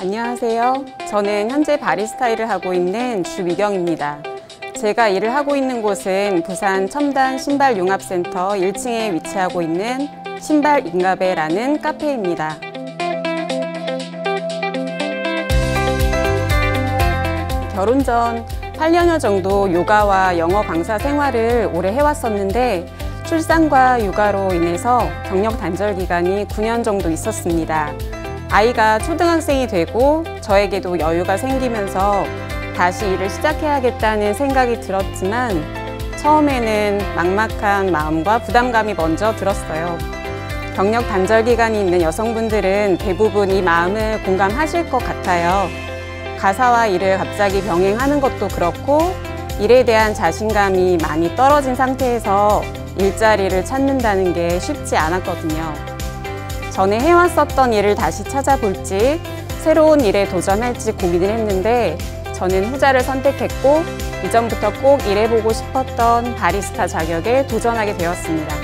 안녕하세요. 저는 현재 바리스타 일을 하고 있는 주미경입니다. 제가 일을 하고 있는 곳은 부산 첨단 신발 융합센터 1층에 위치하고 있는 신발 인가베라는 카페입니다. 결혼 전 8년여 정도 요가와 영어 강사 생활을 오래 해왔었는데 출산과 육아로 인해서 경력 단절 기간이 9년 정도 있었습니다. 아이가 초등학생이 되고 저에게도 여유가 생기면서 다시 일을 시작해야겠다는 생각이 들었지만 처음에는 막막한 마음과 부담감이 먼저 들었어요. 경력 단절 기간이 있는 여성분들은 대부분 이 마음을 공감하실 것 같아요. 가사와 일을 갑자기 병행하는 것도 그렇고 일에 대한 자신감이 많이 떨어진 상태에서 일자리를 찾는다는 게 쉽지 않았거든요. 전에 해왔었던 일을 다시 찾아볼지 새로운 일에 도전할지 고민을 했는데 저는 후자를 선택했고 이전부터 꼭 일해보고 싶었던 바리스타 자격에 도전하게 되었습니다.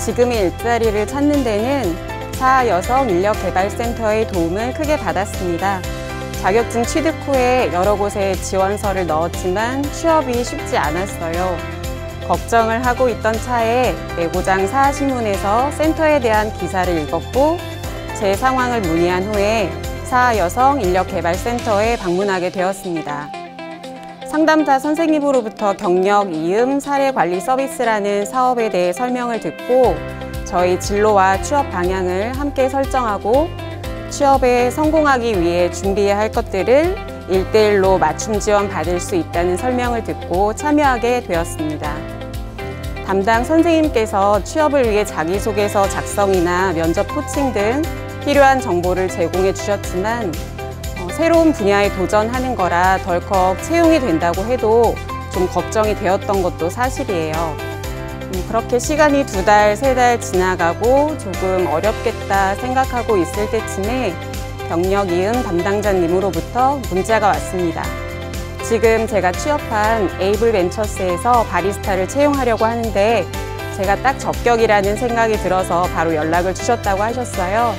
지금의 일자리를 찾는 데는 사여성인력개발센터의 도움을 크게 받았습니다. 자격증 취득 후에 여러 곳에 지원서를 넣었지만 취업이 쉽지 않았어요. 걱정을 하고 있던 차에 내고장 사신문에서 센터에 대한 기사를 읽었고 제 상황을 문의한 후에 사여성인력개발센터에 방문하게 되었습니다. 상담사 선생님으로부터 경력 이음 사례관리 서비스라는 사업에 대해 설명을 듣고 저희 진로와 취업 방향을 함께 설정하고 취업에 성공하기 위해 준비해야 할 것들을 1:1로 맞춤 지원 받을 수 있다는 설명을 듣고 참여하게 되었습니다. 담당 선생님께서 취업을 위해 자기소개서 작성이나 면접 코칭 등 필요한 정보를 제공해 주셨지만 새로운 분야에 도전하는 거라 덜컥 채용이 된다고 해도 좀 걱정이 되었던 것도 사실이에요. 그렇게 시간이 2달, 3달 지나가고 조금 어렵겠다 생각하고 있을 때쯤에 경력 이음 담당자님으로부터 문자가 왔습니다. 지금 제가 취업한 에이블벤처스에서 바리스타를 채용하려고 하는데 제가 딱 적격이라는 생각이 들어서 바로 연락을 주셨다고 하셨어요.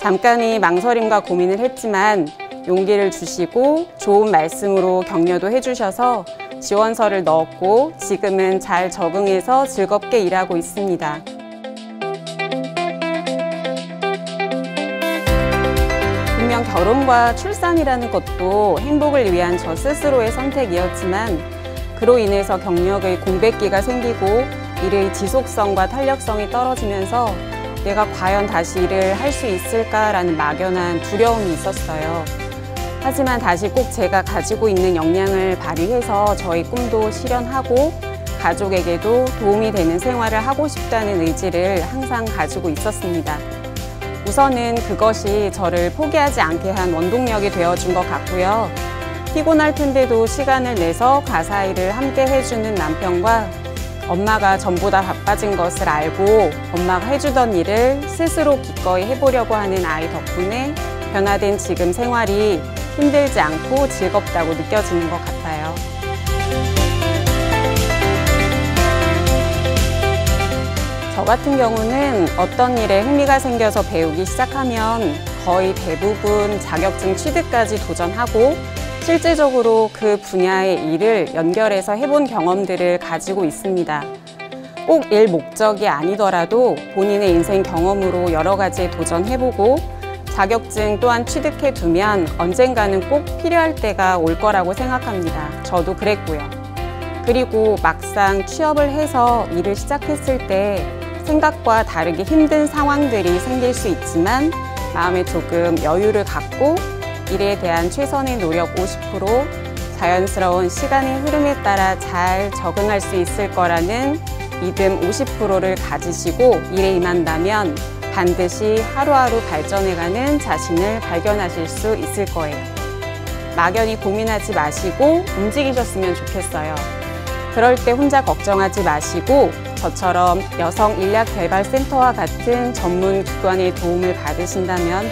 잠깐의 망설임과 고민을 했지만 용기를 주시고 좋은 말씀으로 격려도 해주셔서 지원서를 넣었고 지금은 잘 적응해서 즐겁게 일하고 있습니다. 분명 결혼과 출산이라는 것도 행복을 위한 저 스스로의 선택이었지만 그로 인해서 경력의 공백기가 생기고 일의 지속성과 탄력성이 떨어지면서 내가 과연 다시 일을 할 수 있을까라는 막연한 두려움이 있었어요. 하지만 다시 꼭 제가 가지고 있는 역량을 발휘해서 저희 꿈도 실현하고 가족에게도 도움이 되는 생활을 하고 싶다는 의지를 항상 가지고 있었습니다. 우선은 그것이 저를 포기하지 않게 한 원동력이 되어준 것 같고요. 피곤할 텐데도 시간을 내서 가사 일을 함께 해주는 남편과 엄마가 전보다 바빠진 것을 알고 엄마가 해주던 일을 스스로 기꺼이 해보려고 하는 아이 덕분에 변화된 지금 생활이 힘들지 않고 즐겁다고 느껴지는 것 같아요. 저 같은 경우는 어떤 일에 흥미가 생겨서 배우기 시작하면 거의 대부분 자격증 취득까지 도전하고 실제적으로 그 분야의 일을 연결해서 해본 경험들을 가지고 있습니다. 꼭 일 목적이 아니더라도 본인의 인생 경험으로 여러 가지에 도전해보고 자격증 또한 취득해두면 언젠가는 꼭 필요할 때가 올 거라고 생각합니다. 저도 그랬고요. 그리고 막상 취업을 해서 일을 시작했을 때 생각과 다르게 힘든 상황들이 생길 수 있지만 마음에 조금 여유를 갖고 일에 대한 최선의 노력 50%, 자연스러운 시간의 흐름에 따라 잘 적응할 수 있을 거라는 믿음 50%를 가지시고 일에 임한다면 반드시 하루하루 발전해가는 자신을 발견하실 수 있을 거예요. 막연히 고민하지 마시고 움직이셨으면 좋겠어요. 그럴 때 혼자 걱정하지 마시고 저처럼 여성인력개발센터와 같은 전문 기관의 도움을 받으신다면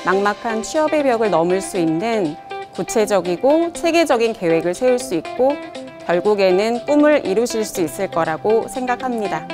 막막한 취업의 벽을 넘을 수 있는 구체적이고 체계적인 계획을 세울 수 있고 결국에는 꿈을 이루실 수 있을 거라고 생각합니다.